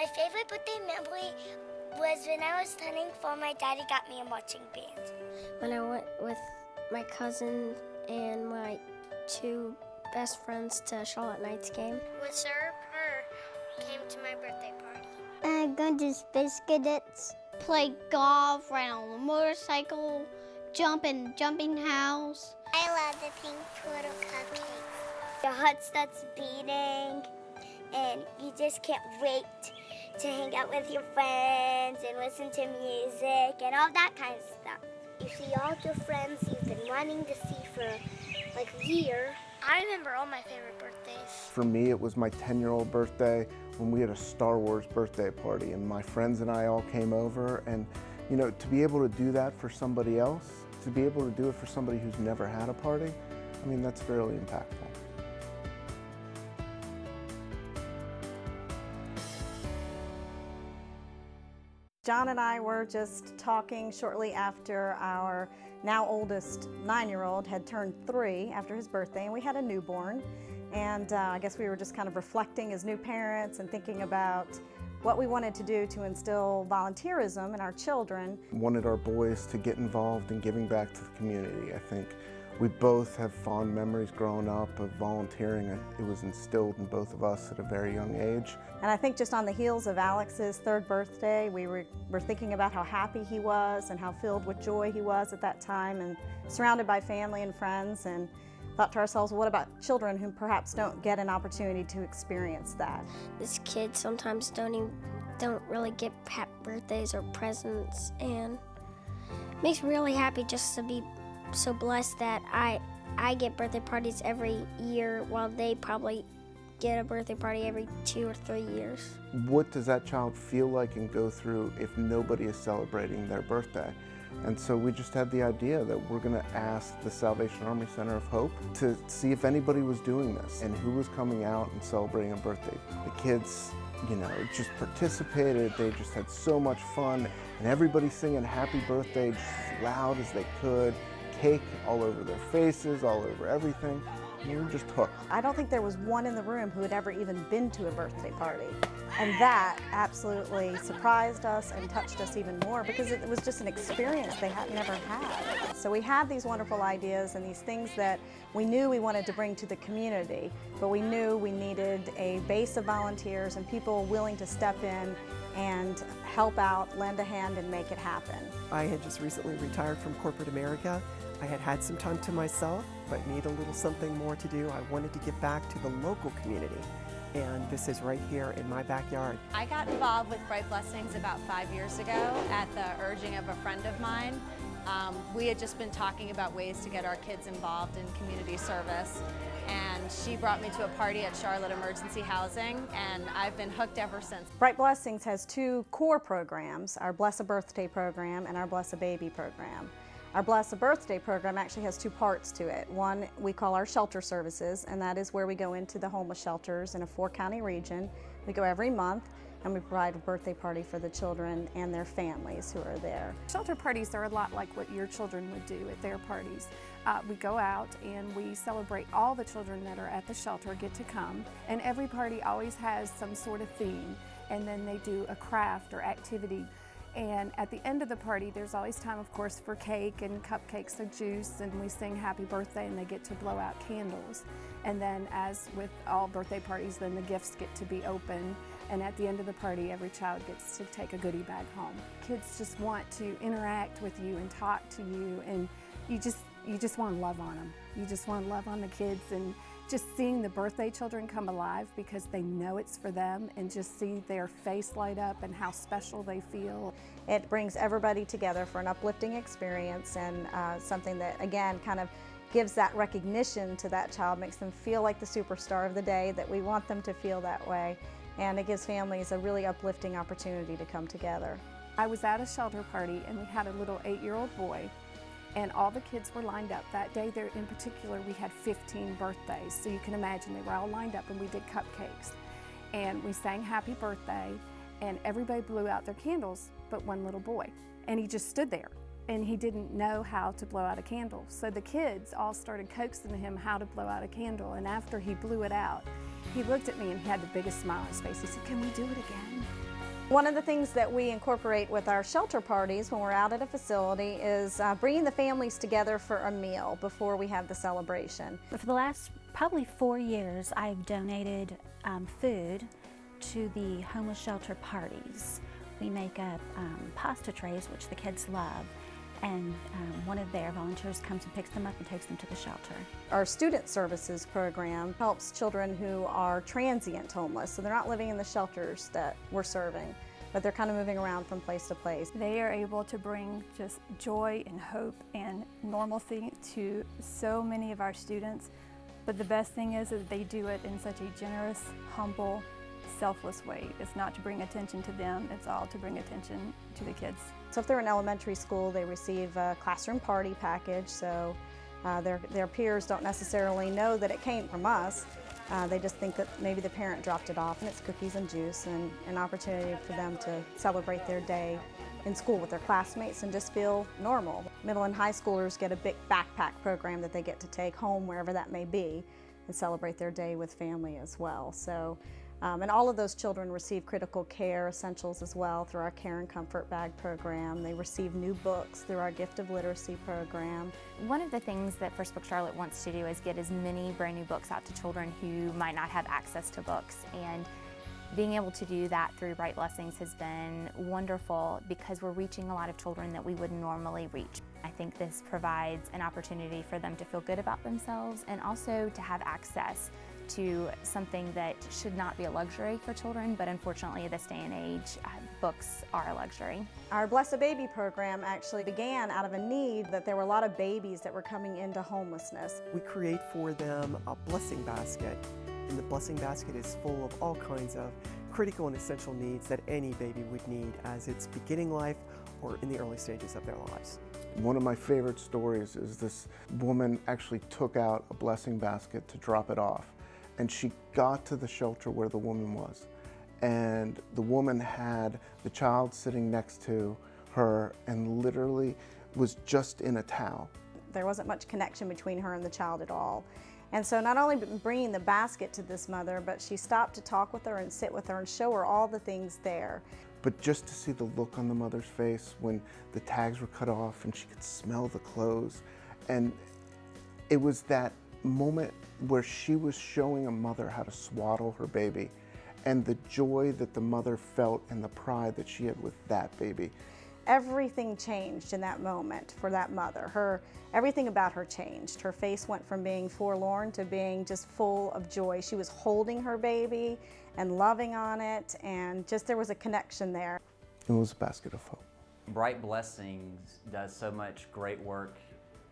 My favorite birthday memory was when I was turning 4, my daddy got me a marching band. When I went with my cousin and my 2 best friends to Charlotte Knights game. When Sarah Purr came to my birthday party. Going to Space Cadets. Play golf, ride on a motorcycle, jump in jumping house. I love the pink poodle cupcakes. Your heart starts beating, and you just can't wait to hang out with your friends and listen to music and all that kind of stuff. You see all your friends you've been wanting to see for like a year. I remember all my favorite birthdays. For me, it was my 10-year-old birthday when we had a Star Wars birthday party, and my friends and I all came over, and you know, to be able to do that for somebody else, to be able to do it for somebody who's never had a party, I mean, that's fairly impactful. John and I were just talking shortly after our now oldest 9-year-old had turned 3 after his birthday, and we had a newborn. And I guess we were just kind of reflecting as new parents and thinking about what we wanted to do to instill volunteerism in our children. Wanted our boys to get involved in giving back to the community. I think we both have fond memories growing up of volunteering. It was instilled in both of us at a very young age. And I think just on the heels of Alex's 3rd birthday, we were thinking about how happy he was and how filled with joy he was at that time, and surrounded by family and friends, and thought to ourselves, what about children who perhaps don't get an opportunity to experience that? These kids sometimes don't really get happy birthdays or presents, and it makes me really happy just to be so blessed that I get birthday parties every year, while they probably get a birthday party every 2 or 3 years. What does that child feel like and go through if nobody is celebrating their birthday? And so we just had the idea that we're going to ask the Salvation Army Center of Hope to see if anybody was doing this and who was coming out and celebrating a birthday. The kids, you know, just participated. They just had so much fun, and everybody singing happy birthday just as loud as they could. Cake all over their faces, all over everything. We were just hooked. I don't think there was one in the room who had ever even been to a birthday party. And that absolutely surprised us and touched us even more, because it was just an experience they had never had. So we had these wonderful ideas and these things that we knew we wanted to bring to the community, but we knew we needed a base of volunteers and people willing to step in and help out, lend a hand, and make it happen. I had just recently retired from corporate America. I had had some time to myself, but need a little something more to do. I wanted to give back to the local community, and this is right here in my backyard. I got involved with Bright Blessings about 5 years ago at the urging of a friend of mine. We had just been talking about ways to get our kids involved in community service, and she brought me to a party at Charlotte Emergency Housing, and I've been hooked ever since. Bright Blessings has 2 core programs, our Bless a Birthday program and our Bless a Baby program. Our Bless a Birthday program actually has 2 parts to it. One we call our shelter services, and that is where we go into the homeless shelters in a 4-county region. We go every month, and we provide a birthday party for the children and their families who are there. Shelter parties are a lot like what your children would do at their parties. We go out and we celebrate all the children that are at the shelter get to come, and every party always has some sort of theme, and then they do a craft or activity. And at the end of the party, there's always time, of course, for cake and cupcakes and juice, and we sing happy birthday, and they get to blow out candles. And then, as with all birthday parties, then the gifts get to be opened, and at the end of the party, every child gets to take a goodie bag home. Kids just want to interact with you and talk to you, and you just want to love on them. You just want to love on the kids, and just seeing the birthday children come alive because they know it's for them, and just see their face light up and how special they feel. It brings everybody together for an uplifting experience, and something that, again, kind of gives that recognition to that child, makes them feel like the superstar of the day, that we want them to feel that way, and it gives families a really uplifting opportunity to come together. I was at a shelter party, and we had a little 8-year-old boy, and all the kids were lined up. That day there in particular, we had 15 birthdays, so you can imagine they were all lined up, and we did cupcakes. And we sang happy birthday, and everybody blew out their candles but one little boy. And he just stood there, and he didn't know how to blow out a candle. So the kids all started coaxing him how to blow out a candle, and after he blew it out, he looked at me and he had the biggest smile on his face. He said, "Can we do it again?" One of the things that we incorporate with our shelter parties when we're out at a facility is bringing the families together for a meal before we have the celebration. For the last probably 4 years, I've donated food to the homeless shelter parties. We make up pasta trays, which the kids love, and one of their volunteers comes and picks them up and takes them to the shelter. Our student services program helps children who are transient homeless, so they're not living in the shelters that we're serving, but they're kind of moving around from place to place. They are able to bring just joy and hope and normalcy to so many of our students, but the best thing is that they do it in such a generous, humble, selfless way. It's not to bring attention to them, it's all to bring attention to the kids. So if they're in elementary school, they receive a classroom party package, so their peers don't necessarily know that it came from us. They just think that maybe the parent dropped it off, and it's cookies and juice and an opportunity for them to celebrate their day in school with their classmates and just feel normal. Middle and high schoolers get a big backpack program that they get to take home wherever that may be and celebrate their day with family as well. So. And all of those children receive critical care essentials as well through our Care and Comfort Bag program. They receive new books through our Gift of Literacy program. One of the things that First Book Charlotte wants to do is get as many brand new books out to children who might not have access to books. And being able to do that through Bright Blessings has been wonderful because we're reaching a lot of children that we wouldn't normally reach. I think this provides an opportunity for them to feel good about themselves and also to have access to something that should not be a luxury for children, but unfortunately this day and age, books are a luxury. Our Bless a Baby program actually began out of a need that there were a lot of babies that were coming into homelessness. We create for them a blessing basket, and the blessing basket is full of all kinds of critical and essential needs that any baby would need as it's beginning life or in the early stages of their lives. One of my favorite stories is this woman actually took out a blessing basket to drop it off. And she got to the shelter where the woman was. And the woman had the child sitting next to her and literally was just in a towel. There wasn't much connection between her and the child at all. And so not only bringing the basket to this mother, but she stopped to talk with her and sit with her and show her all the things there. But just to see the look on the mother's face when the tags were cut off and she could smell the clothes. And it was that moment where she was showing a mother how to swaddle her baby and the joy that the mother felt and the pride that she had with that baby. Everything changed in that moment for that mother. Everything about her changed. Her face went from being forlorn to being just full of joy. She was holding her baby and loving on it, and just there was a connection there. It was a basket of hope. Bright Blessings does so much great work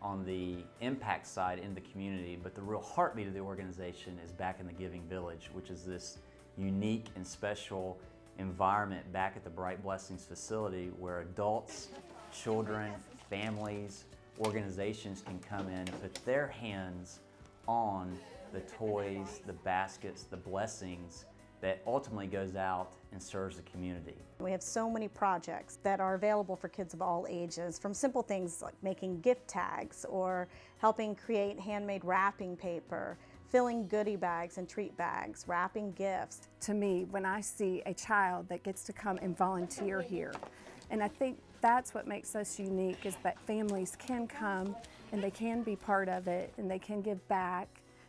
on the impact side in the community, but the real heartbeat of the organization is back in the Giving Village, which is this unique and special environment back at the Bright Blessings facility where adults, children, families, organizations can come in and put their hands on the toys, the baskets, the blessings that ultimately goes out and serves the community. We have so many projects that are available for kids of all ages, from simple things like making gift tags or helping create handmade wrapping paper, filling goodie bags and treat bags, wrapping gifts. To me, when I see a child that gets to come and volunteer here, and I think that's what makes us unique, is that families can come and they can be part of it and they can give back,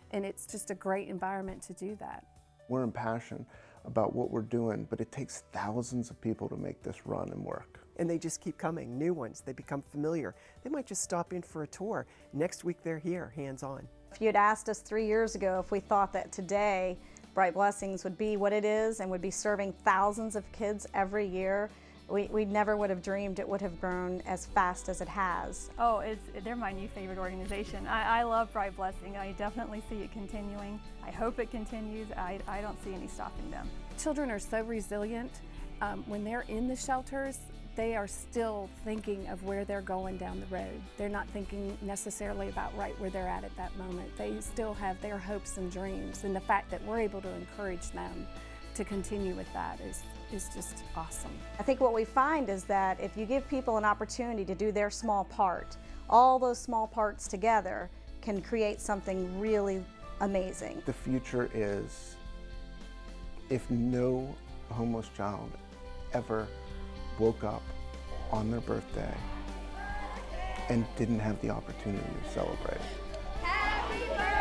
and it's just a great environment to do that. We're impassioned about what we're doing, but it takes thousands of people to make this run and work. And they just keep coming, new ones, they become familiar. They might just stop in for a tour. Next week they're here, hands-on. If you'd asked us 3 years ago if we thought that today Bright Blessings would be what it is and would be serving thousands of kids every year, we never would have dreamed it would have grown as fast as it has. Oh, they're my new favorite organization. I love Bright Blessing. I definitely see it continuing. I hope it continues. I don't see any stopping them. Children are so resilient. When they're in the shelters, they are still thinking of where they're going down the road. They're not thinking necessarily about right where they're at that moment. They still have their hopes and dreams, and the fact that we're able to encourage them to continue with that is just awesome. I think what we find is that if you give people an opportunity to do their small part, all those small parts together can create something really amazing. The future is if no homeless child ever woke up on their birthday and didn't have the opportunity to celebrate. Happy birthday!